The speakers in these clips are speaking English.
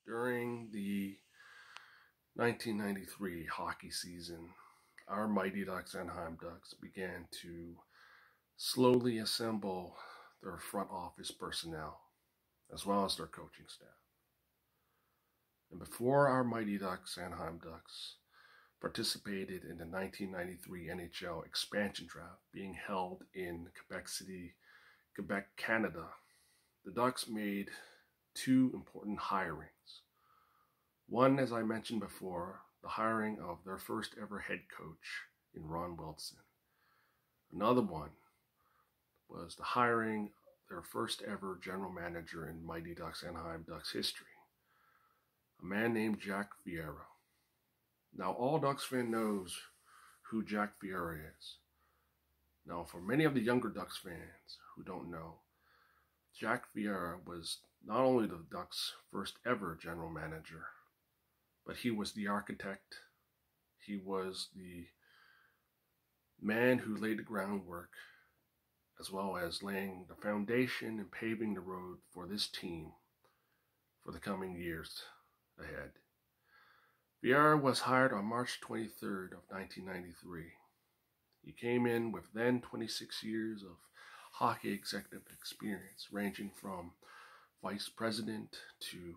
During the 1993 hockey season, our Mighty Ducks Anaheim Ducks began to slowly assemble their front office personnel, as well as their coaching staff. And before our Mighty Ducks Anaheim Ducks participated in the 1993 NHL expansion draft being held in Quebec City, Quebec, Canada, the Ducks made two important hirings. One, as I mentioned before, the hiring of their first ever head coach in Ron Wilson. Another one was the hiring of their first ever general manager in Mighty Ducks Anaheim Ducks history, a man named Jack Ferriera. Now, all Ducks fan knows who Jack Ferriera is. Now, for many of the younger Ducks fans who don't know, Jack Ferriera was not only the Ducks' first ever general manager, but he was the architect. He was the man who laid the groundwork, as well as laying the foundation and paving the road for this team for the coming years ahead. Ferriera was hired on March 23rd of 1993. He came in with then 26 years of hockey executive experience, ranging from vice president to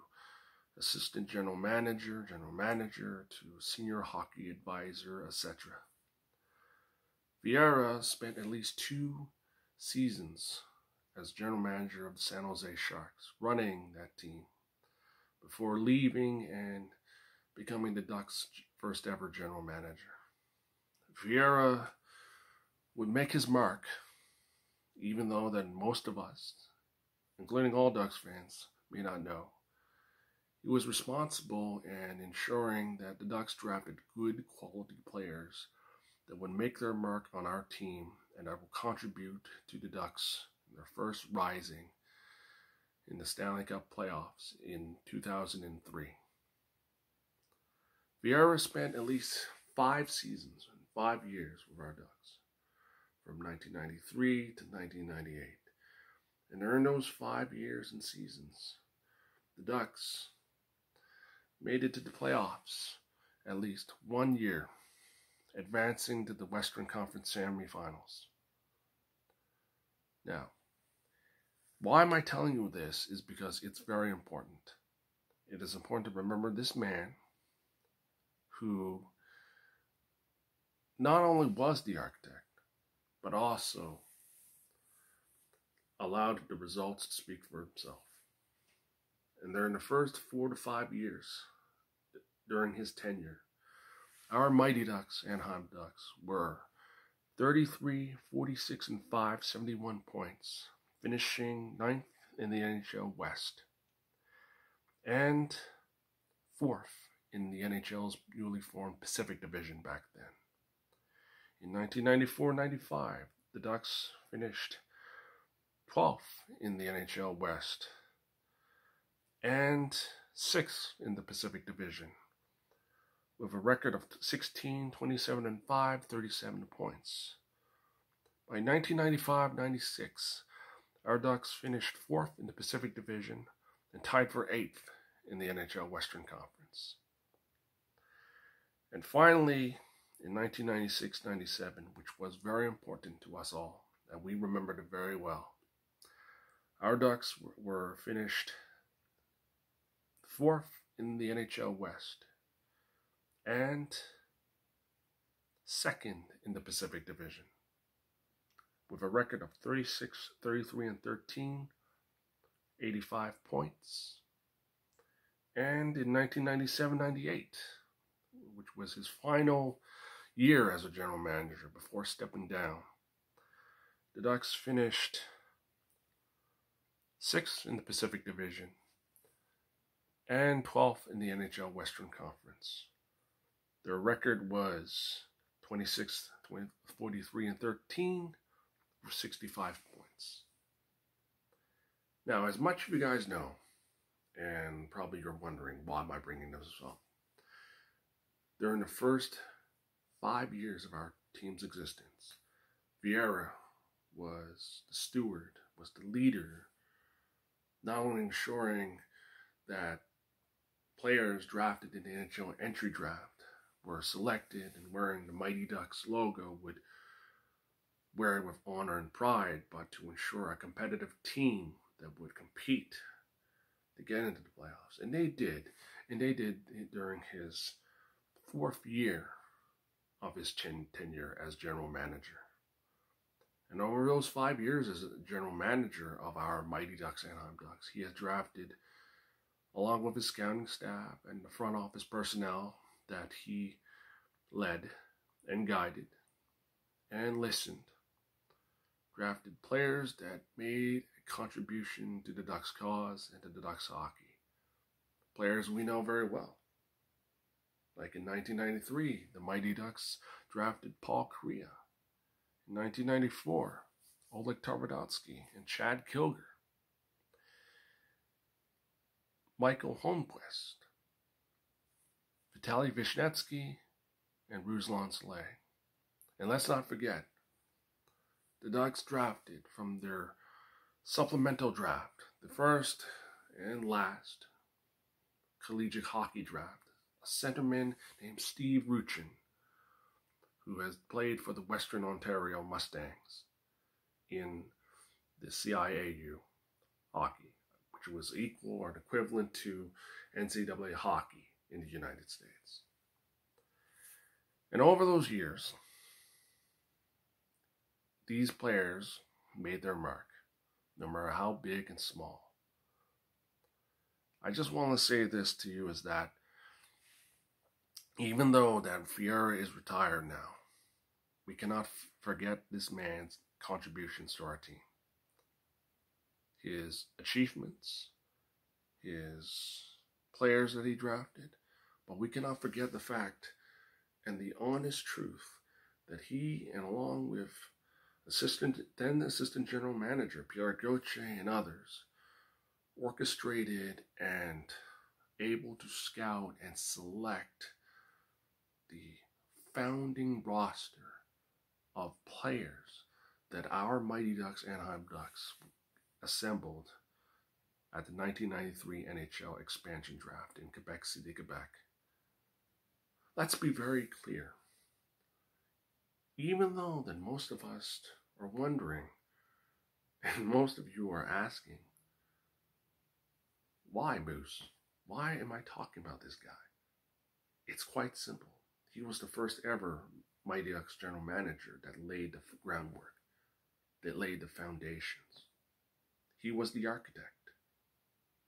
assistant general manager to senior hockey advisor, etc. Ferriera spent at least 2 seasons as general manager of the San Jose Sharks, running that team, before leaving and becoming the Ducks' first ever general manager. Ferriera would make his mark, even though that most of us, including all Ducks fans, may not know. He was responsible in ensuring that the Ducks drafted good quality players that would make their mark on our team and that will contribute to the Ducks in their first rising in the Stanley Cup playoffs in 2003. Ferriera spent at least 5 seasons and 5 years with our Ducks, from 1993 to 1998. And during those 5 years and seasons, the Ducks made it to the playoffs at least 1 year, advancing to the Western Conference semifinals. Now, why am I telling you this is because it's very important. It is important to remember this man who not only was the architect, but also allowed the results to speak for himself. And during the first 4 to 5 years during his tenure, our Mighty Ducks, Anaheim Ducks, were 33, 46, and 5, 71 points, finishing 9th in the NHL West, and 4th in the NHL's newly formed Pacific Division back then. In 1994-95, the Ducks finished 12th in the NHL West and 6th in the Pacific Division, with a record of 16, 27, and 5, 37 points. By 1995-96, our Ducks finished 4th in the Pacific Division and tied for 8th in the NHL Western Conference. And finally, in 1996-97, which was very important to us all, and we remembered it very well, our Ducks were finished 4th in the NHL West and 2nd in the Pacific Division, with a record of 36, 33, and 13, 85 points. And in 1997-98, which was his final year as a general manager before stepping down, the Ducks finished 6th in the Pacific Division and 12th in the NHL Western Conference. Their record was 26, 43, and 13 for 65 points. Now, as much of you guys know, and probably you're wondering, why am I bringing this up? During the first 5 years of our team's existence, Ferriera was the steward, was the leader, not only ensuring that players drafted in the NHL entry draft were selected and wearing the Mighty Ducks logo would wear it with honor and pride, but to ensure a competitive team that would compete to get into the playoffs. And they did. And they did during his 4th year of his tenure as general manager. And over those 5 years as general manager of our Mighty Ducks Anaheim Ducks, he has drafted, along with his scouting staff and the front office personnel that he led and guided and listened, drafted players that made a contribution to the Ducks cause and to the Ducks hockey. Players we know very well. Like in 1993, the Mighty Ducks drafted Paul Ferriera. In 1994, Oleg Tarvadotsky and Chad Kilger. Michael Holmquist, Vitaly Vishnetsky, and Ruslan Saleh. And let's not forget, the Ducks drafted from their supplemental draft, the first and last collegiate hockey draft, a centerman named Steve Ruchin, who has played for the Western Ontario Mustangs in the CIAU hockey, which was equal or equivalent to NCAA hockey in the United States. And over those years, these players made their mark, no matter how big and small. I just want to say this to you is that even though that Ferriera is retired now, we cannot forget this man's contributions to our team. His achievements, his players that he drafted, but we cannot forget the fact and the honest truth that he, and along with then assistant general manager Pierre Gauthier and others, orchestrated and able to scout and select the founding roster of players that our Mighty Ducks Anaheim Ducks assembled at the 1993 NHL expansion draft in Quebec City, Quebec. Let's be very clear. Even though that most of us are wondering, and most of you are asking, why, Moose? Why am I talking about this guy? It's quite simple. He was the first ever Mighty Ducks general manager that laid the groundwork, that laid the foundations. He was the architect.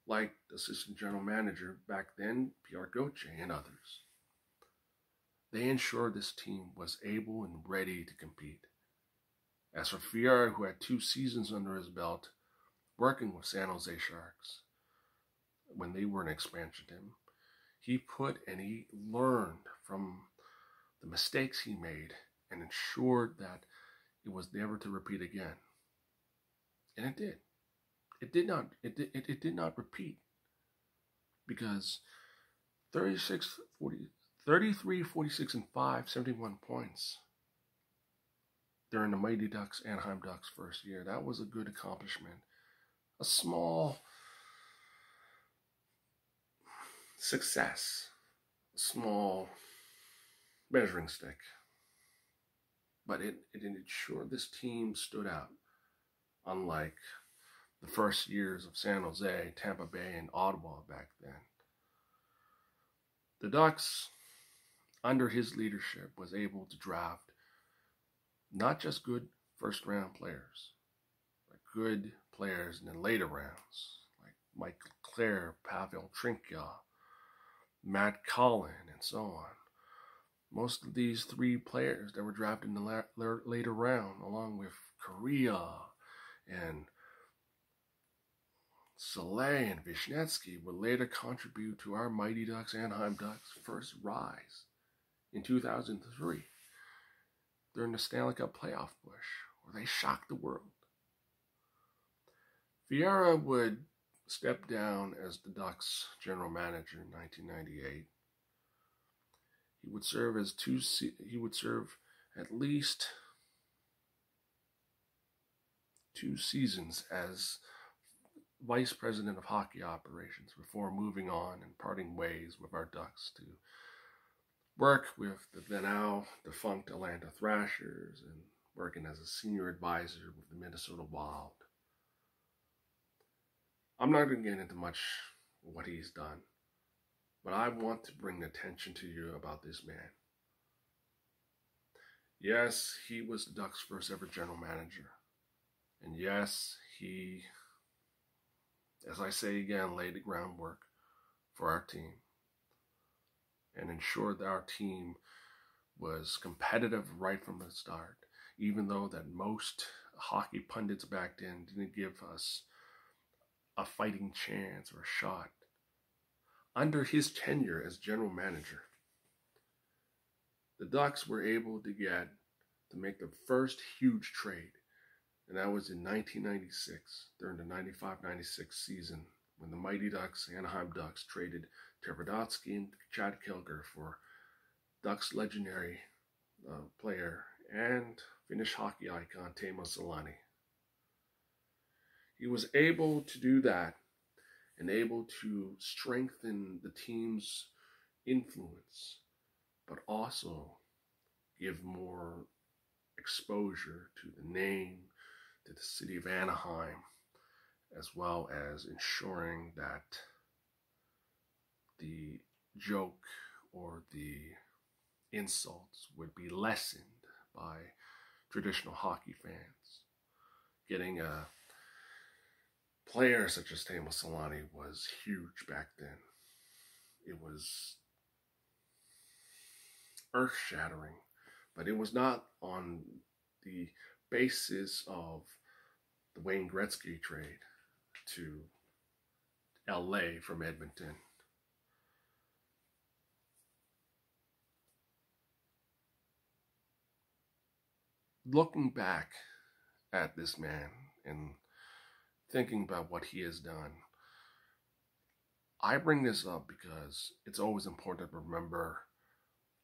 Like the assistant general manager back then, Pierre Gauthier and others. They ensured this team was able and ready to compete. As for Ferriera, who had 2 seasons under his belt, working with San Jose Sharks, when they were an expansion team, he put and he learned from the mistakes he made and ensured that it was never to repeat again. And it did. It did not repeat, because 33, 46, and 5, 71 points during the Mighty Ducks Anaheim Ducks first year. That was a good accomplishment. A small success, a small measuring stick. But it ensured this team stood out, unlike the first years of San Jose, Tampa Bay, and Ottawa back then. The Ducks, under his leadership, was able to draft not just good first-round players, but good players in the later rounds, like Mike Clare, Pavel Trinka, Matt Cullen, and so on. Most of these 3 players that were drafted in the later round, along with Korea and Saleh and Vishnetsky, would later contribute to our Mighty Ducks Anaheim Ducks' first rise in 2003 during the Stanley Cup playoff push, where they shocked the world. Ferriera would step down as the Ducks general manager in 1998. He would serve at least 2 seasons as vice president of hockey operations before moving on and parting ways with our Ducks to work with the now defunct Atlanta Thrashers and working as a senior advisor with the Minnesota Wild. I'm not going to get into much of what he's done, but I want to bring attention to you about this man. Yes, he was the Ducks' first ever general manager. And yes, he, as I say again, laid the groundwork for our team and ensured that our team was competitive right from the start, even though that most hockey pundits back then didn't give us a fighting chance or a shot. Under his tenure as general manager, the Ducks were able to make the first huge trade, and that was in 1996, during the 95-96 season, when the Mighty Ducks, Anaheim Ducks, traded Tverdovsky and Chad Kilger for Ducks legendary player and Finnish hockey icon Teemu Selanne. He was able to do that and able to strengthen the team's influence, but also give more exposure to the name, to the city of Anaheim, as well as ensuring that the joke or the insults would be lessened by traditional hockey fans. Getting a player such as Teemu Selanne was huge back then. It was earth-shattering, but it was not on the basis of the Wayne Gretzky trade to LA from Edmonton. Looking back at this man and thinking about what he has done, I bring this up because it's always important to remember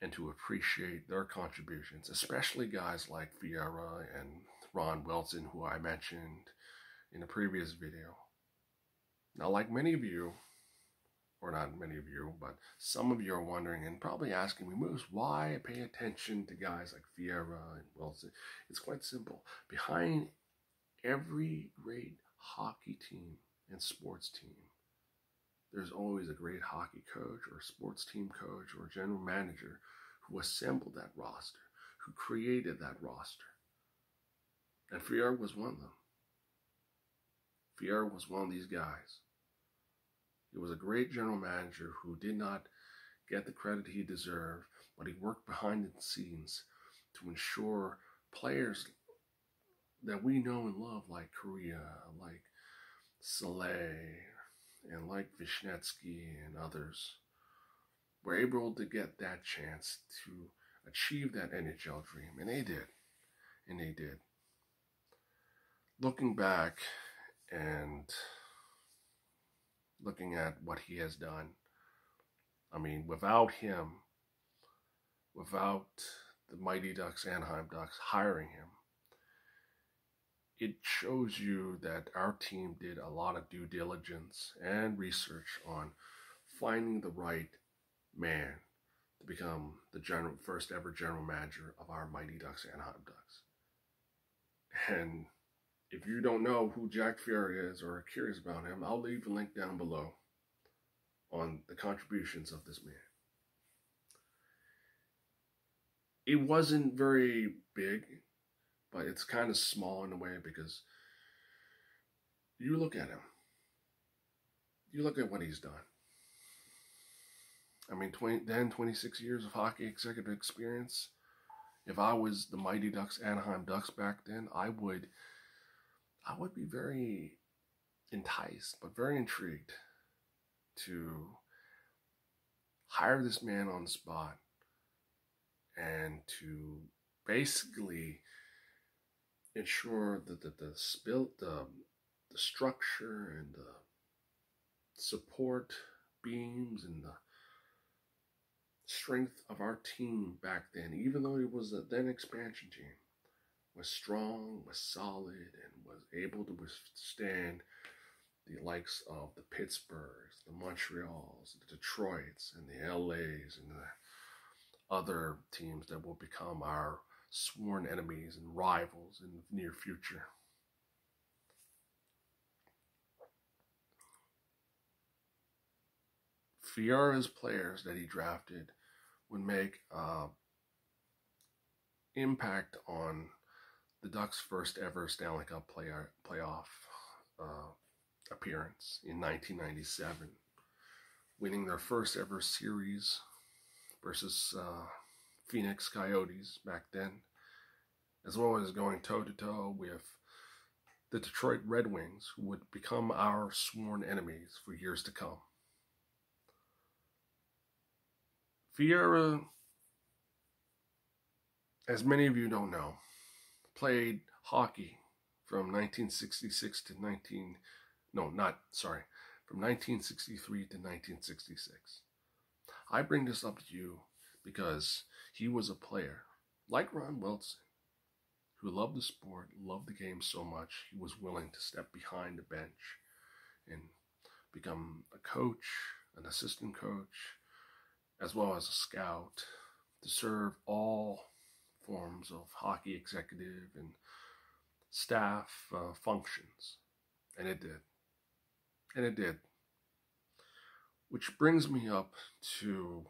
and to appreciate their contributions, especially guys like Ferriera and Ron Wilson, who I mentioned in a previous video. Now, like many of you, or not many of you, but some of you are wondering and probably asking me, Moose, why pay attention to guys like Ferriera and Wilson? It's quite simple. Behind every great hockey team and sports team, there's always a great hockey coach or sports team coach or general manager who assembled that roster, who created that roster. And Ferriera was one of them. Ferriera was one of these guys. He was a great general manager who did not get the credit he deserved, but he worked behind the scenes to ensure players that we know and love, like Korea, like Saleh, and like Vishnetsky and others, were able to get that chance to achieve that NHL dream. And they did. And they did. Looking back and looking at what he has done, I mean, without him, without the Mighty Ducks, Anaheim Ducks hiring him, it shows you that our team did a lot of due diligence and research on finding the right man to become the first ever general manager of our Mighty Ducks, Anaheim Ducks. And if you don't know who Jack Ferriera is or are curious about him, I'll leave a link down below on the contributions of this man. It wasn't very big, but it's kind of small in a way because you look at him. You look at what he's done. I mean, 26 years of hockey executive experience. If I was the Mighty Ducks, Anaheim Ducks back then, I would be very enticed, but very intrigued to hire this man on the spot and to basically ensure that the structure and the support beams and the strength of our team back then, even though it was a then expansion team, was strong, was solid, and was able to withstand the likes of the Pittsburghs, the Montreals, the Detroits, and the LAs, and the other teams that will become our sworn enemies and rivals in the near future. Ferriera's players that he drafted would make impact on the Ducks' first ever Stanley Cup playoff appearance in 1997, winning their first ever series versus Phoenix Coyotes back then, as well as going toe-to-toe with the Detroit Red Wings, who would become our sworn enemies for years to come. Ferriera, as many of you don't know, played hockey from 1963 to 1966. I bring this up to you because he was a player, like Ron Wilson, who loved the sport, loved the game so much, he was willing to step behind the bench and become a coach, an assistant coach, as well as a scout, to serve all forms of hockey executive and staff functions. And it did. And it did. Which brings me up to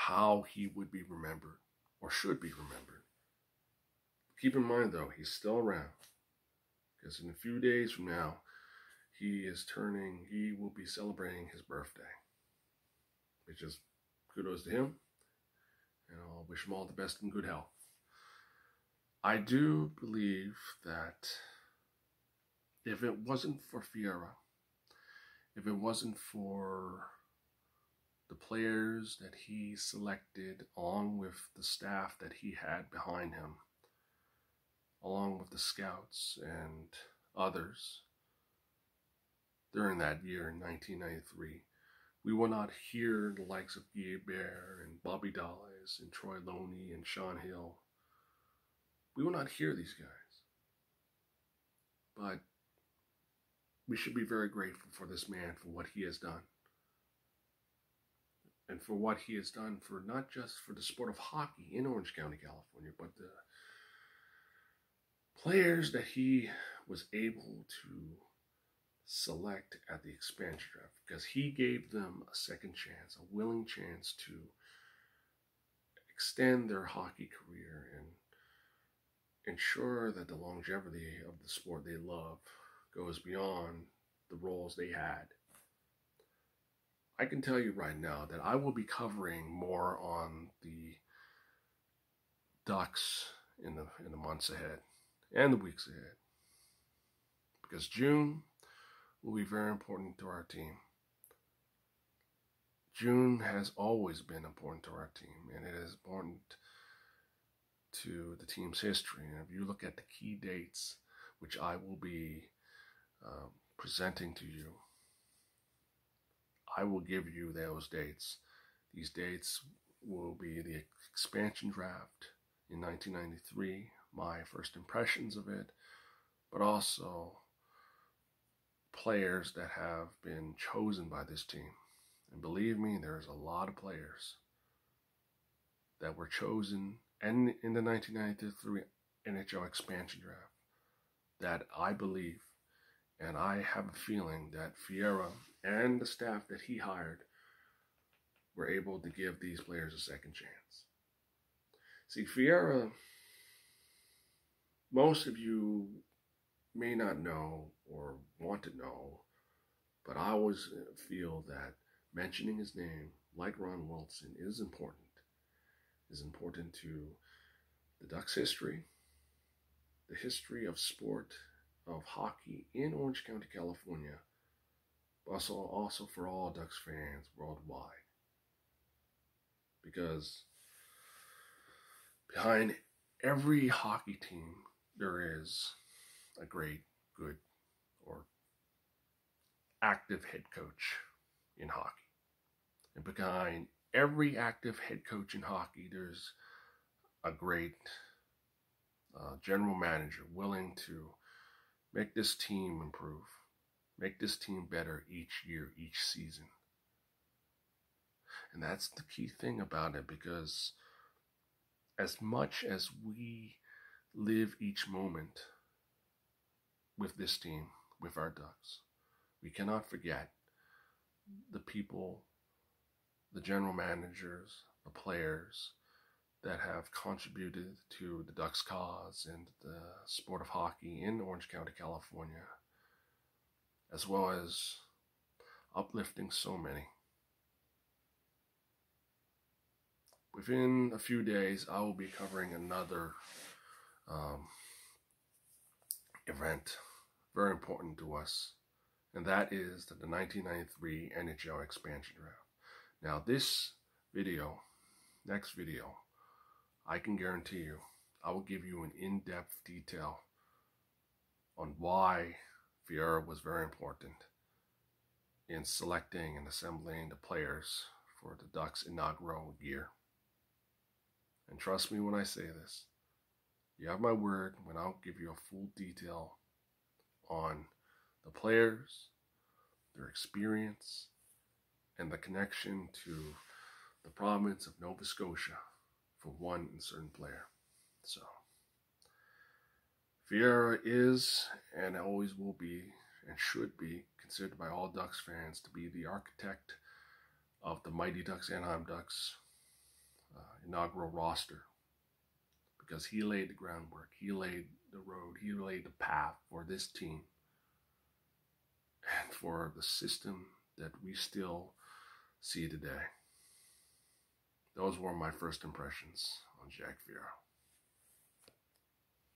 how he would be remembered, or should be remembered. Keep in mind, though, he's still around, because in a few days from now, he will be celebrating his birthday. Which is kudos to him, and I'll wish him all the best and good health. I do believe that if it wasn't for Ferriera, if it wasn't for the players that he selected, along with the staff that he had behind him, along with the scouts and others during that year in 1993, we will not hear the likes of Guy Bear and Bobby Dallas and Troy Loney and Sean Hill. We will not hear these guys. But we should be very grateful for this man, for what he has done. And for what he has done for not just for the sport of hockey in Orange County, California, but the players that he was able to select at the expansion draft, because he gave them a second chance, a willing chance to extend their hockey career and ensure that the longevity of the sport they love goes beyond the roles they had. I can tell you right now that I will be covering more on the Ducks in the months ahead and the weeks ahead, because June will be very important to our team. June has always been important to our team, and it is important to the team's history. And if you look at the key dates, which I will be presenting to you, I will give you those dates. These dates will be the expansion draft in 1993, my first impressions of it, but also players that have been chosen by this team. And believe me, there's a lot of players that were chosen and in the 1993 NHL expansion draft that I believe, and I have a feeling that Ferriera and the staff that he hired were able to give these players a second chance. See, Ferriera, most of you may not know or want to know, but I always feel that mentioning his name, like Ron Wilson, is important. Is important to the Ducks' history, the history of sport, of hockey in Orange County, California, but also for all Ducks fans worldwide. Because behind every hockey team, there is a great, good, or active head coach in hockey. And behind every active head coach in hockey, there's a great general manager willing to make this team improve, make this team better each year, each season. And that's the key thing about it, because as much as we live each moment with this team, with our Ducks, we cannot forget the people, the general managers, the players that have contributed to the Ducks cause and the sport of hockey in Orange County, California, as well as uplifting so many. Within a few days, I will be covering another event very important to us, and that is the 1993 NHL expansion draft. Now this video, next video, I can guarantee you, I will give you an in-depth detail on why Ferriera was very important in selecting and assembling the players for the Ducks' inaugural year. And trust me when I say this, you have my word when I'll give you a full detail on the players, their experience, and the connection to the province of Nova Scotia for one certain player. So, Ferriera is and always will be and should be considered by all Ducks fans to be the architect of the Mighty Ducks Anaheim Ducks inaugural roster, because he laid the groundwork, he laid the road, he laid the path for this team and for the system that we still see today. Those were my first impressions on Jack Ferriera.